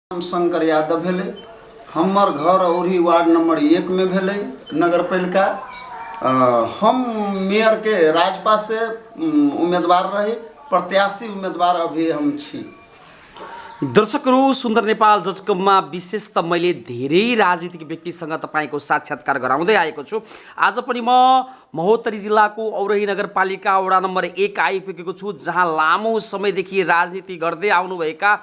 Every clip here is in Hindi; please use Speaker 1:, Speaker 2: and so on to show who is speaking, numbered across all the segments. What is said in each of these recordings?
Speaker 1: नाम शंकर यादव भेले। हमर घर औरी वार्ड नंबर 1 में भेले नगर पालिका। हम मेयर के राजपा से उम्मीदवार रहे, प्रत्याशी उम्मीदवार अभी हम छी।
Speaker 2: दर्शकहरू, सुन्दर नेपाल .com विशेष त मैले धेरै राजनीतिक व्यक्तिसँग तपाईको साक्षात्कार गराउँदै आएको छु। आज पनि म महोत्तरी जिल्लाको औरही नगरपालिका वडा नम्बर 1 आइपुगेको छु, जहाँ लामो समयदेखि राजनीति गर्दै आउनुभएका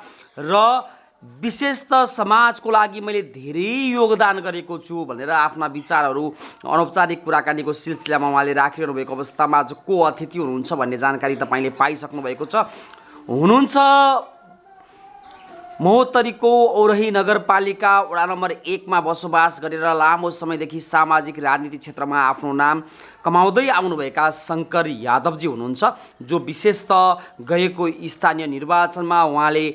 Speaker 2: र विशेष त समाजको लागि मैले धेरै योगदान गरेको छु भनेर आफ्ना विचारहरू अनौपचारिक कुराकानीको सिलसिलामा उहाँले राखिरहनु भएको अवस्थामा आज को अतिथि हुनुहुन्छ भन्ने जानकारी तपाईले पाइसक्नु भएको छ। हुनुहुन्छ महोत्तरीको औरही नगरपालिका वडा नम्बर 1 मा बसोबास गरेर लामो समयदेखि सामाजिक राजनीति क्षेत्रमा आफ्नो नाम कमाउँदै आउनुभएका शंकर यादवजी हुनुहुन्छ, जो विशेष त गएको स्थानीय निर्वाचनमा उहाँले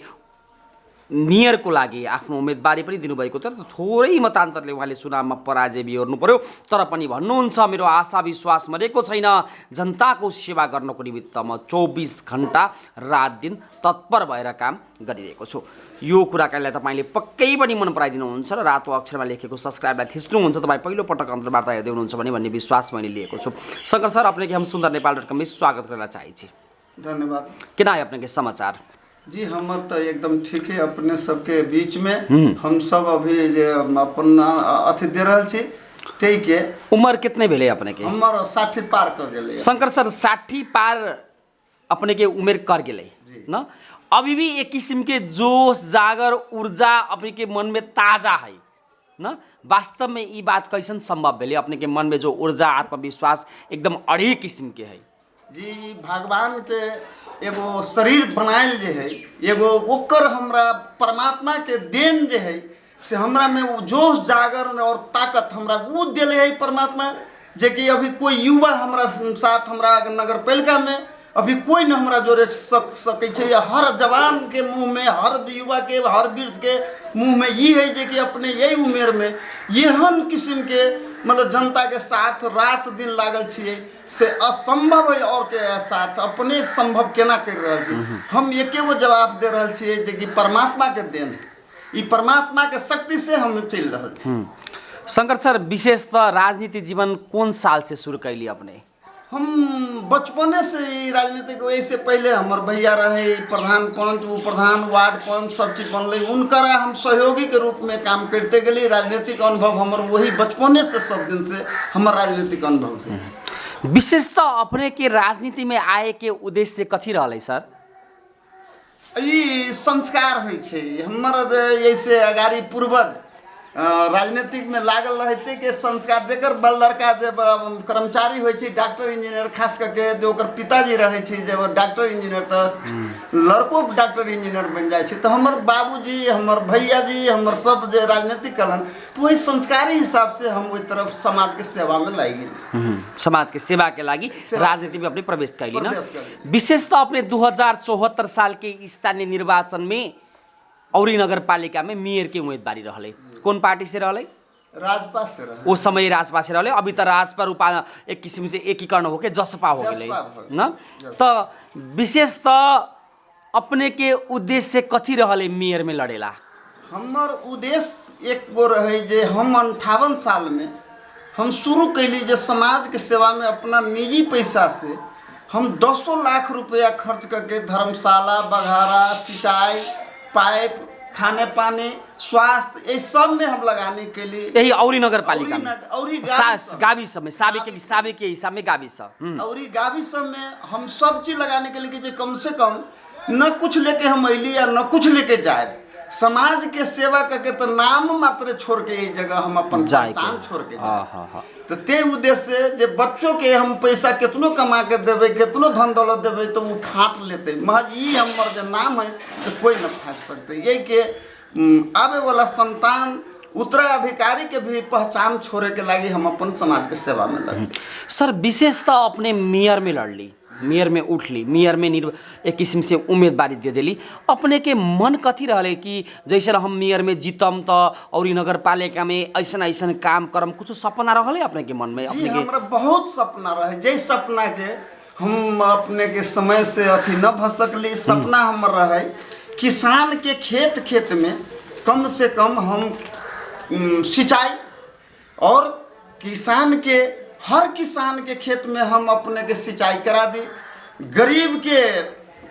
Speaker 2: मेयरको लागि आफ्नो उम्मेदवारी पनि दिनुभएको थियो। थोरै मतान्तरले उहाँले चुनावमा पराजय बिहोर्नु पर्यो, तर पनि भन्नुहुन्छ मेरो आशा विश्वास मरेको छैन। जनताको सेवा गर्नको निमित्त म 24 घण्टा रात दिन तत्पर भएर काम गरिरहेको छु। यो कुराकानीलाई तपाईले पक्कै पनि मन पराइदिनुहुन्छ र रातो अक्षरमा लेखेको सब्सक्राइबलाई थिच्नुहुन्छ। तपाईँ पहिलो पटक अन्तर्वार्ता हेर्दै हुनुहुन्छ भन्ने विश्वास मैले लिएको छु। शंकर सर, अपने के हम सुंदर नेपाल .com में स्वागत करना चाहिए।
Speaker 1: धन्यवाद।
Speaker 2: केना है अपने के समाचार?
Speaker 1: जी हमर तो एकदम ठीक है। अपने सबके बीच में हम सब अभी जे अपन अथी दे रहल छी। तै के
Speaker 2: उम्र कितने भेले अपने के?
Speaker 1: हमर 60 पार कर गेले।
Speaker 2: शंकर सर, 60 पार अपने के उम्र कर गेले न? अभी भी एक किस्म के जोश जागर ऊर्जा अपने के मन में ताजा है न? वास्तव में ये बात कैसन संभव भेले? अपने के मन में जो ऊर्जा आत्मविश्वास एकदम अड़ी किस्म के है।
Speaker 1: जी भगवान के एगो शरीर बनायल जे है, एगो ओकर हमरा परमात्मा के देन जे है, से हमरा में वो जोश जागर और ताकत हमरा वो दिले है परमात्मा। जे कि अभी कोई युवा हमरा साथ हमरा नगर पालिका में अभी कोई न हमरा जोड़े सके छे। हर जवान के मुंह में, हर युवा के, हर वृद्ध के मुंह में ये है जे कि अपने यही उम्र में एहन किस्म के मतलब जनता के साथ रात दिन लागल छिए से असंभव है। और के साथ अपने संभव केना कर रहल छी। हम एके गो जवाब दे रहल छिए जे कि परमात्मा के देन है। ई परमात्मा के शक्ति से हम चल रहल छी।
Speaker 2: शंकर सर, विशेष त राजनीति जीवन कौन साल से शुरू कैली अपने?
Speaker 1: हम बचपने से ही राजनीतिक, वैसे पहले हमार भैया रहे प्रधान पंच, वो प्रधान वार्ड पंच सब चीज बनल। उनकरा हम सहयोगी के रूप में काम करते गए। राजनीतिक अनुभव हमार वही बचपने से सब दिन से हमार राजनीतिक अनुभव है।
Speaker 2: विशेष त अपने के राजनीति में आए के उद्देश्य कथी रहलै सर?
Speaker 1: ई संस्कार होइ छै हमर, ऐसे अगाड़ी पूर्वज राजनीतिक में लागल रहते के संस्कार देकर बल लड़का जब कर्मचारी होइ छै, डॉक्टर इंजीनियर, खास करके जो ओकर पिताजी रहे छै जब डॉक्टर इंजीनियर, तो लड़को डॉक्टर इंजीनियर बन जाए छै। तो हमर बाबूजी, हमर भैया जी, हमर सब जे राजनीतिक कलन, तो वही संस्कारी हिसाब से हम ओई तरफ समाज के सेवा में लाग गेल।
Speaker 2: समाज के सेवा के लागि राजनीति में अपने प्रवेश कैली न? विशेष त अपने 2074 साल के स्थानीय निर्वाचन में औरही नगरपालिका में मेयर के उम्मीदवारी रहले। कौन पार्टी से रहले?
Speaker 1: राजपा से रहे।
Speaker 2: उस समय राजपा से रहले। अभी त राजपा रूपा एक किस्म से एकीकरण होके जसपा हो गेले न? त विशेष त अपने के उद्देश्य कथी रहले मेयर में लड़ेला?
Speaker 1: हमर उद्देश्य एक गो रहे जे हम 58 साल में हम शुरू कैली जे समाज के सेवा में अपना निजी पैसा से हम 200 लाख रुपया खर्च करके धर्मशाला, बघारा, सिंचाई, पाइप, खाने पानी, स्वास्थ्य, ये सब में हम लगाने के लिए
Speaker 2: यही औरही नगरपालिका में
Speaker 1: औरही
Speaker 2: गाविस में साबे के हिसाब में गाविस
Speaker 1: औरही गाविस में हम सब चीज लगाने के लिए कि कम से कम न कुछ लेके हम अली या न कुछ लेके जाए। समाज के सेवा करके तो नाम मात्र छोड़ के ये जगह हम अपन पहचान छोड़ के जाए। तो ते उद्देश्य से जे बच्चों के हम पैसा कितनो कमा के देवे, कितनो धन दौलत देवे, तो वो फाट लेते। महज ये हमार जो नाम है तो कोई न फाट सकते। यही के आवे वाला संतान, उत्तराधिकारी के भी पहचान छोड़े के लगी हम अपन समाज के सेवा में लगे।
Speaker 2: सर, विशेष त अपने मेयर में लड़ली, मेयर में उठली, मेयर में एक किस्म से उम्मीदवारी दे देली। अपने के मन कथी रहले कि जैसे हम मेयर में जीतम तो औरही नगरपालिका में ऐसा ऐसा काम करम? कुछ सपना रहले अपने के मन में?
Speaker 1: अपने के हमरा बहुत सपना रहे। जे सपना के हम अपने के समय से अथी न भसकली। सपना हमर रहे किसान के खेत में कम से कम हम सिंचाई और किसान के, हर किसान के खेत में हम अपने के सिंचाई करा दी। गरीब के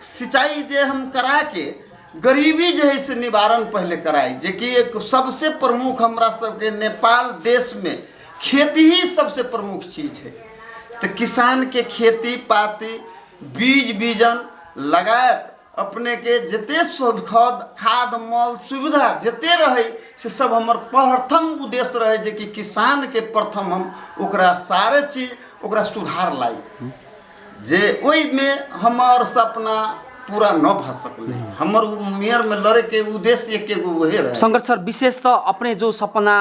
Speaker 1: सिंचाई जे हम करा के गरीबी जो है से निवारण पहले कराई, जे कि एक सबसे प्रमुख हमरा सबके नेपाल देश में खेती ही सबसे प्रमुख चीज है। तो किसान के खेती पाती बीज बीजन लगायत अपने के जते खाद मल सुविधा जते रहे से सब हमर प्रथम उद्देश्य रहे, जे कि किसान के प्रथम हम ओकरा सारे चीज ओकरा सुधार लाई, जे ओहि में हमार सपना पूरा न भ सकले। हमर उम्र में लड़े के उद्देश्य एक एगो वही रहे।
Speaker 2: शंकर सर, विशेष तो अपने जो सपना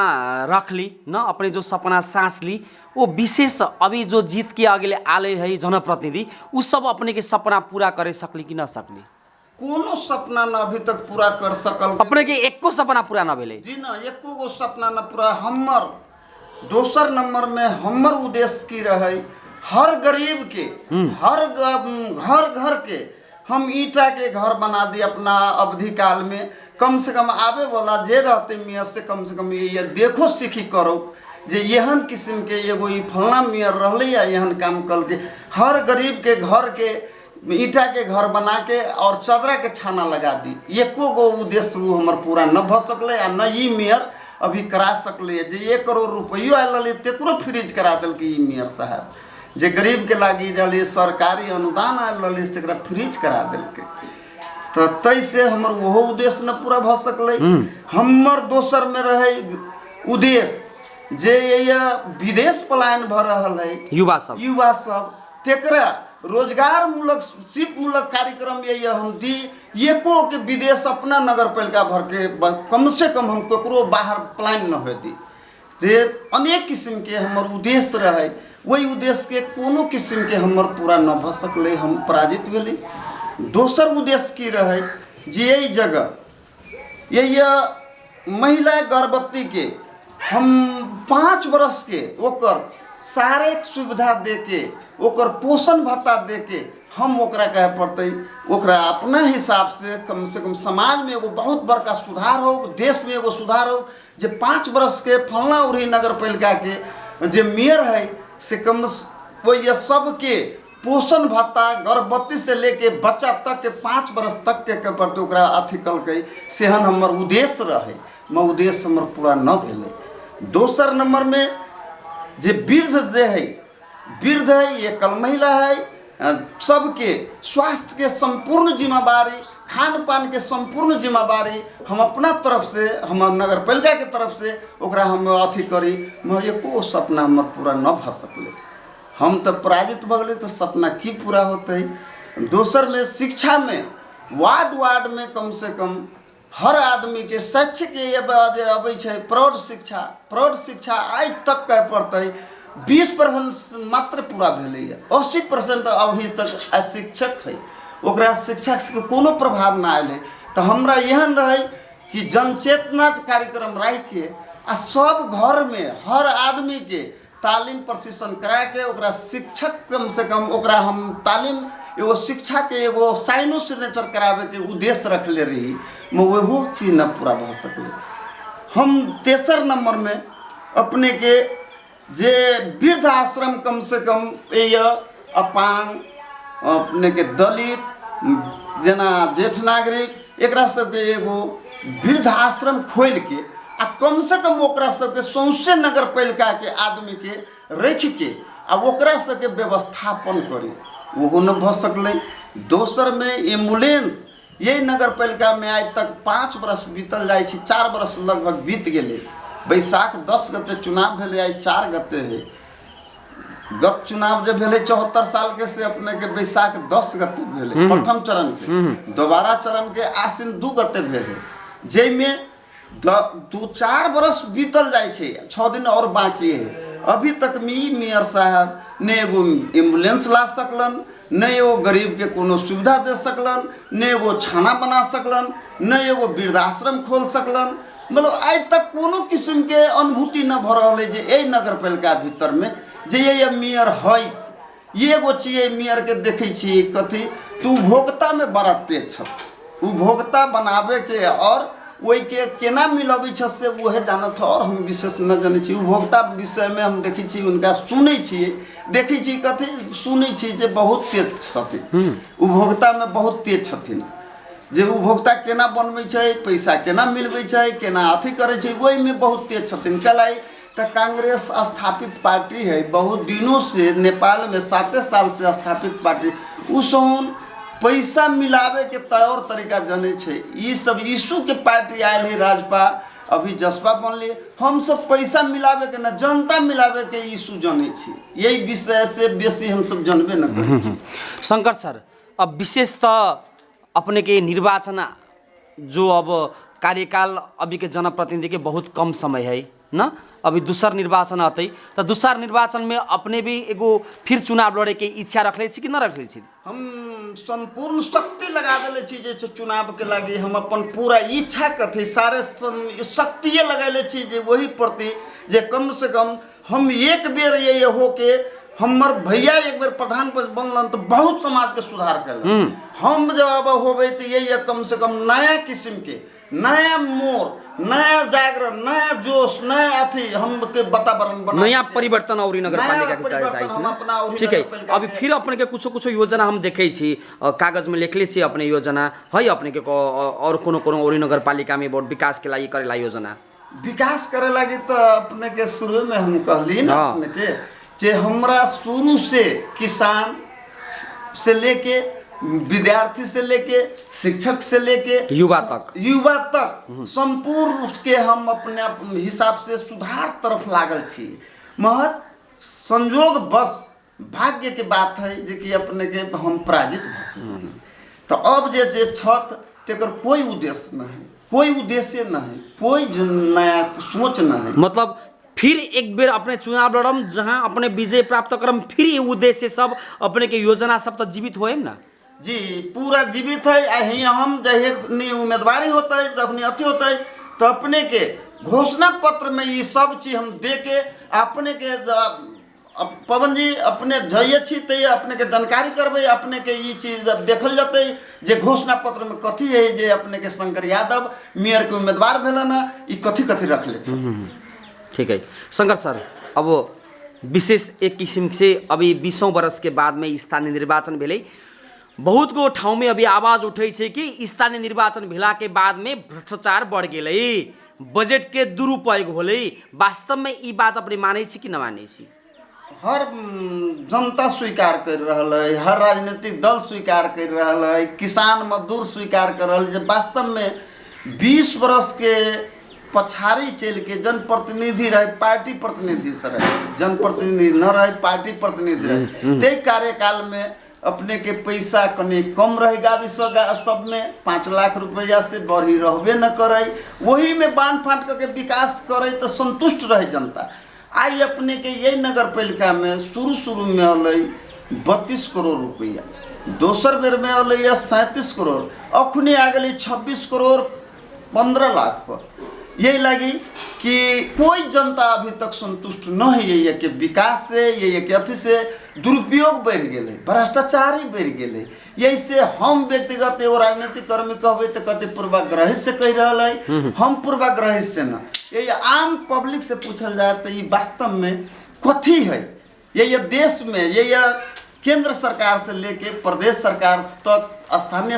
Speaker 2: रख ली न, अपने जो सपना सांस ली, वो विशेष अभी जो जीत के आगे आले है जनप्रतिनिधि, उस सब अपने के सपना पूरा करे सकली कि न सकली?
Speaker 1: कोनो सपना न अभी तक पूरा कर सकल।
Speaker 2: अपने के एको सपना पूरा न भेले?
Speaker 1: जी ना, एको गो सपना न पूरा। हमर दोसर नंबर में हमर उद्देश्य की रहे, हर गरीब के हर घर घर के हम ईटा के घर बना दी अपना अवधि काल में। कम से कम आवे वाला जे रहते मियाँ से कम ये देखो सीखी करो, जे एहन किस्म के एगो फलना मियाँ रहले या एहन काम कल के हर गरीब के घर के ईटा के घर बना के और चदरा के छाना लगा दी। एको गो उद्देश्य वो हमार पूरा न भ सकले आ न ई मेयर अभी करा सकले। जे 1 करोड़ रुपयो आयल रही तेकरो फ्रीज करा दिल कि ई मेयर साहब, जे गरीब के लागी रही सरकारी अनुदान आयल रही से फ्रीज करा दिल के। तो तैसे हमर वो उद्देश्य न पूरा भ सकले। हमर दोसर में रहे उद्देश्य जे ये विदेश पलायन भ रहल है युवा सब तेकरा रोजगार मूलक शिल्प मूलक कार्यक्रम ये हम दी। एको के विदेश अपना नगर पालिका भर के कम से कम हम ककरो बाहर पलायन न हो दी। जे अनेक किस्म के हमर उद्देश्य रहे, वही उद्देश्य के कोनो किस्म के हमर पूरा न भ सकले, हम पराजित भेली। दोसर उद्देश्य की रहे जे यही जगह ये महिला गर्भवती के हम 5 वर्ष के ओकर सारे सुविधा दे के ओकर पोषण भत्ता दे के हम ओकरा कहे पड़ते ओकरा अपना हिसाब से कम समाज में एगो बहुत बड़का सुधार हो, देश में एगो सुधार हो। जे 5 वर्ष के फलना उरी नगर पालिका के जे मेयर है से कम कोई सबके पोषण भत्ता गर्भवती से लेके बच्चा तक के 5 वर्ष तक के प्रति ओकरा अथी कल के सेहन हमर उद्देश्य रहे, मैं उद्देश्य हमर पूरा न भेले। दोसर नंबर में जे वृद्ध है ये कल महिला है, सबके स्वास्थ्य के संपूर्ण जिम्मेवारी, खान पान के संपूर्ण जिम्मेवारी हम अपना तरफ से, हम नगर पालिका के तरफ से ओकरा हम अथी करी। मैं एको सपना हमर पूरा न भ सकले, हम तो पराजित भ गए, तो सपना की पूरा होते। दोसर में शिक्षा में वार्ड में कम से कम हर आदमी के शैक्षिक अबै छै प्रौढ़ शिक्षा आज तक कह पड़ते 20% मात्र पूरा भेलै, 80% अभी तक अशिक्षक है, ओकरा शिक्षा से कोनो प्रभाव ना आयल है। तो हमरा एहन रहे कि जनचेतना कार्यक्रम राख के आ सब घर में हर आदमी के तालीम प्रशिक्षण करा के ओकरा शिक्षक कम से कम ओकरा हम तालीम एगो शिक्षा के एगो साइनो सिग्नेचर करावे के उद्देश्य रखले रही, मैं वो चीज न पूरा भ सकले। हम तेसर नंबर में अपने के जे वृद्ध आश्रम कम से कम ये अपांग अपने के दलित जना जेठ नागरिक एकरा सबके एगो वृद्ध आश्रम खोल के आ कम से कम ओकरा सबके सौंसे नगर पालिका के आदमी के रख के आ ओकरा सबके व्यवस्थापन करी, वो न भ सकले। दोसर में एम्बुलेंस यही नगर पालिका में आज तक 5 वर्ष बीतल जाए, 4 वर्ष लगभग बीत गए। बैसाख 10 गते चुनाव भेले, आज 4 गते है। गत चुनाव जब भेले 74 साल के से अपने के बैसाख 10 गते भेले प्रथम चरण के, दोबारा चरण के आश्विन 2 गते भेले, जैमें 2-4 वर्ष बीतल जाए, 6 दिन और बाकी है। अभी तक मेयर साहब ने एगो एम्बुलेंस ला सकलन, न एगो गरीब के कोनो सुविधा दे सकलन, न एगो छाना बना सकलन, न एगो वृद्धाश्रम खोल सकलन। मतलब आज तक कोनो किस्म के अनुभूति न भ रहा है जे ए नगर पालिका भीतर में जे ये मेयर है। ये एगो चीज मेयर के देखे छी कथी तू उपभोक्ता में बड़ा तेज छ, उपभोक्ता बनावे के और वही के केना मिलबै छ से वह जानत और हम विशेष न जानै छी। उपभोक्ता विषय में हम देखै छी उनका सुनै छी, देखै छी कथी सुनै छी जे बहुत तेज छथिन, उपभोक्ता में बहुत तेज छथिन, जे उपभोक्ता केना बनबै छै, पैसा केना मिलबै छै, केना अथी करै छै, वही में बहुत तेज छथिन। चलाई तो कांग्रेस स्थापित पार्टी है, बहुत दिनों से नेपाल में 7 साल से स्थापित पार्टी, उसोन पैसा मिलावे के तौर तरीका जाने छे। ये सब इशू के पार्टी आयल है राजपा, अभी जसपा बनले, हम सब पैसा मिलावे के ना जनता मिलावे के इशू जाने छी, यही विषय से बेसी हम सब जानबे न करै छी।
Speaker 2: शंकर सर, अब विशेषतः अपने के निर्वाचन जो अब कार्यकाल अभी के जनप्रतिनिधि के बहुत कम समय है ना, अभी दूसर निर्वाचन आते तो दूसर निर्वाचन में अपने भी एगो फिर चुनाव लड़े के इच्छा रखले छी कि न रखले छी?
Speaker 1: हम संपूर्ण शक्ति लगा देले छी जे चुनाव के लागी, हम अपन पूरा इच्छा कथी सारे शक्तिये लगैले छी जे वही प्रति जे कम से कम हम एक बेर ये हो के हमर भैया एक बेर प्रधानमंत्री बनलन तो बहुत समाज के सुधार कैलन। हम जब होबे तो ये कम से कम नया किस्म के नया मोड़, नया जागरण, नया जोश, नया अथी हम के वातावरण बना,
Speaker 2: नया परिवर्तन और नगर पालिका के चाहे छी। ठीक है, अभी फिर अपने के कुछ योजना हम देखे छी, कागज में लिखले छी अपने योजना है अपने के और कोनो और नगर पालिका में बहुत विकास के लिए करेला योजना?
Speaker 1: विकास करे लगी तो अपने के शुरू में हम कहली ना अपने के जे हमरा शुरू से किसान से लेके विद्यार्थी से लेके शिक्षक से लेके
Speaker 2: युवा तक
Speaker 1: संपूर्ण के हम अपने हिसाब से सुधार तरफ लागल छी। महत संजोग बस भाग्य के बात है जे कि अपने के हम पराजित भ तो अब जे छत तेकर कोई उद्देश्य नहीं, कोई उद्देश्य नहीं, कोई नया सोच नहीं।
Speaker 2: मतलब फिर एक बेर अपने चुनाव लड़म जहां अपने विजय प्राप्त करम, फिर ये उद्देश्य सब अपने के योजना सब तो जीवित होएम ना?
Speaker 1: जी पूरा जीवित है। हम जही उम्मीदवारी होता है, जखनी अथी होता है तो अपने के घोषणा पत्र में ये सब चीज हम दे के अपने के पवन जी अपने जाइए छी तो अपने के जानकारी करबे, अपने के ये चीज देखल जाते जे घोषणा पत्र में कथी है जे अपने के शंकर यादव मेयर के उम्मीदवार भेलन ई कथी कथी रख ले।
Speaker 2: ठीक है शंकर सर, अब विशेष एक किस्म से अभी 20 वर्ष के बाद में स्थानीय निर्वाचन भेलै, बहुत गो ठाउँ में अभी आवाज उठे छै कि स्थानीय निर्वाचन भेला के बाद में भ्रष्टाचार बढ़ गए, बजट के दुरुपयोग होले, वास्तव में ई बात अपने मानै छी कि न मानै छी?
Speaker 1: हर जनता स्वीकार कर रहा है, हर राजनीतिक दल स्वीकार कर रहा है, किसान मजदूर स्वीकार कर रहा है जे वास्तव में 20 वर्ष के पछाड़ी चल के जनप्रतिनिधि रहे, पार्टी प्रतिनिधि से रहे, जनप्रतिनिधि न रहे, पार्टी प्रतिनिधि रहे, ते कार्यकाल में अपने के पैसा कने कम रहेगा सब में 5 लाख रुपया से बढ़ी रहबे न करे, वही में बांध फाट करके विकास करे तो संतुष्ट रहे जनता। आई अपने के यही नगर पालिका में शुरू में अल 32 करोड़ रुपया, दोसर बेर में अल 37 करोड़, अखने आ गई 26 करोड़ 15 लाख पर। यही लगी कि कोई जनता अभी तक संतुष्ट न है, ये के विकास से, ये के अथी से दुरुपयोग बढ़ गए, भ्रष्टाचारी बढ़ गए। यही से हम व्यक्तिगत एगो राजनीतिक कर्मी कहबे तो कते पूर्वाग्रह से कह रहा है, हम पूर्वाग्रह से न, ये आम पब्लिक से पूछल जाए तो ये वास्तव में कथी है, ये देश में ये केंद्र सरकार से लेके प्रदेश सरकार तक स्थानीय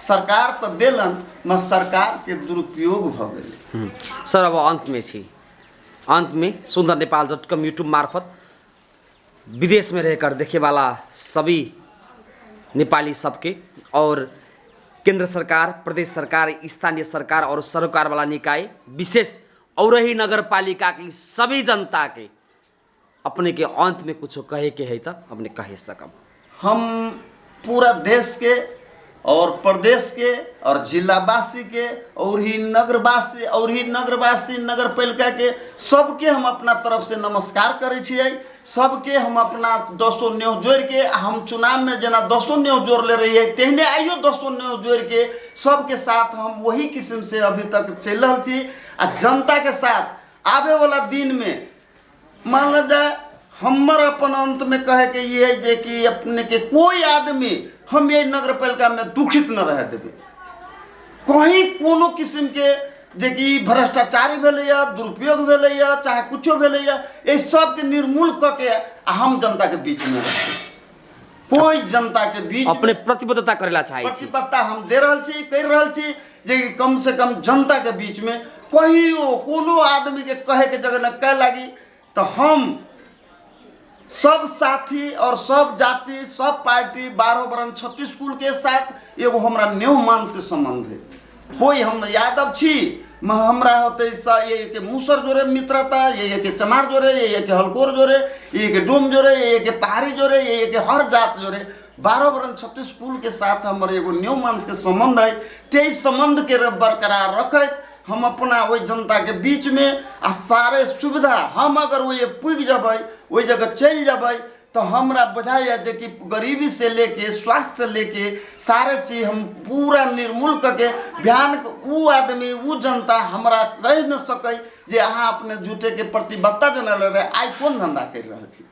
Speaker 1: सरकार तो दिलन में सरकार के दुरुपयोग भ गए।
Speaker 2: सर अब अंत में छी, अंत में सुंदर नेपाल.com यूट्यूब मार्फत विदेश में रहकर देखे वाला सभी नेपाली सबके और केंद्र सरकार, प्रदेश सरकार, स्थानीय सरकार और सरकार वाला निकाय विशेष और ही नगर पालिका की सभी जनता के अपने के अंत में कुछ कहे के है तो अपने कहे सकब? हम
Speaker 1: पूरा देश के और प्रदेश के और जिलावासी के और ही नगरवासी नगर पालिका के सबके हम अपना तरफ से नमस्कार करे छियै। सबके हम अपना 200 न्योह जोड़ के, हम चुनाव में जना 200 न्योह जोड़ ले रही है तेहने आइयो 200 न्योह जोड़ के सबके साथ हम वही किस्म से अभी तक चल रहा छी। आ जनता के साथ आवे वाला दिन में मान लो जाए हमर अपन अंत में कहे के ये है जे कि अपने के कोई आदमी हम ये नगर पालिका में दुखित न रह देवे, कहीं कोनो किस्म के जे कि भ्रष्टाचारी भेलैया, दुरुपयोग भेलैया, चाहे कुछो भेलैया, ये सब के निर्मूल क के आ हम जनता के बीच में रहते। कोई जनता के बीच
Speaker 2: अपने प्रतिबद्धता करेला चाहे छी।
Speaker 1: प्रतिबद्धता हम दे रहल छी, कर रहल छी जे कि कम से कम जनता के बीच में कहियो कोनो आदमी के कहे के जगह न कह लागी तो हम सब साथी और सब जाति, सब पार्टी, 12 वर्ण 36 कुल के साथ एगो हमरा न्यू मांस के संबंध है। कोई हम यादव छी, हमरा होते ये के मूसर जोरे मित्रता, ये के चमार जोरे, ये के हलकोर जोरे, ये के डोम जोरे, ये के पहाड़ी जोरे, ये के हर जात जोरे 12 वर्ण 36 कुल के साथ हमारे एगो न्यू मांस के संबंध है। ते संबंध के बरकरार रखत हम अपना वही जनता के बीच में आ सारे सुविधा हम अगर वो पुग जब वही जगह चल जब तो हमरा बुझाइए जे कि गरीबी से लेके स्वास्थ्य लेके सारे चीज हम पूरा निर्मूल करके बयान वो आदमी वो जनता हमरा कह न सके जे अहाँ अपने झूठे के प्रतिबद्धता जनल रहे आई कौन धंधा कर रहा छी।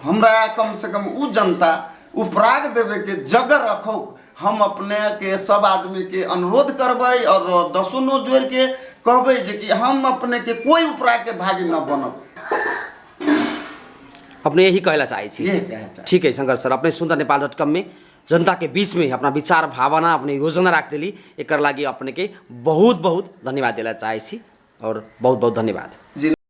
Speaker 1: हमरा कम से कम वो जनता उपराग देवे के जगह रखो। हम अपने के सब आदमी के अनुरोध करबै और 10 नो जोड़ के कहबै जे कि हम अपने के कोई उपराग के भागी न बनब।
Speaker 2: अपने यही कहला चाहे छी।
Speaker 1: यही कहना चाहे।
Speaker 2: ठीक है शंकर सर, अपने सुन्दरनेपाल.com में जनता के बीच में अपना विचार भावना अपने योजना राख देली, एकर लागि अपने के बहुत बहुत धन्यवाद देला चाहे छी और बहुत बहुत धन्यवाद।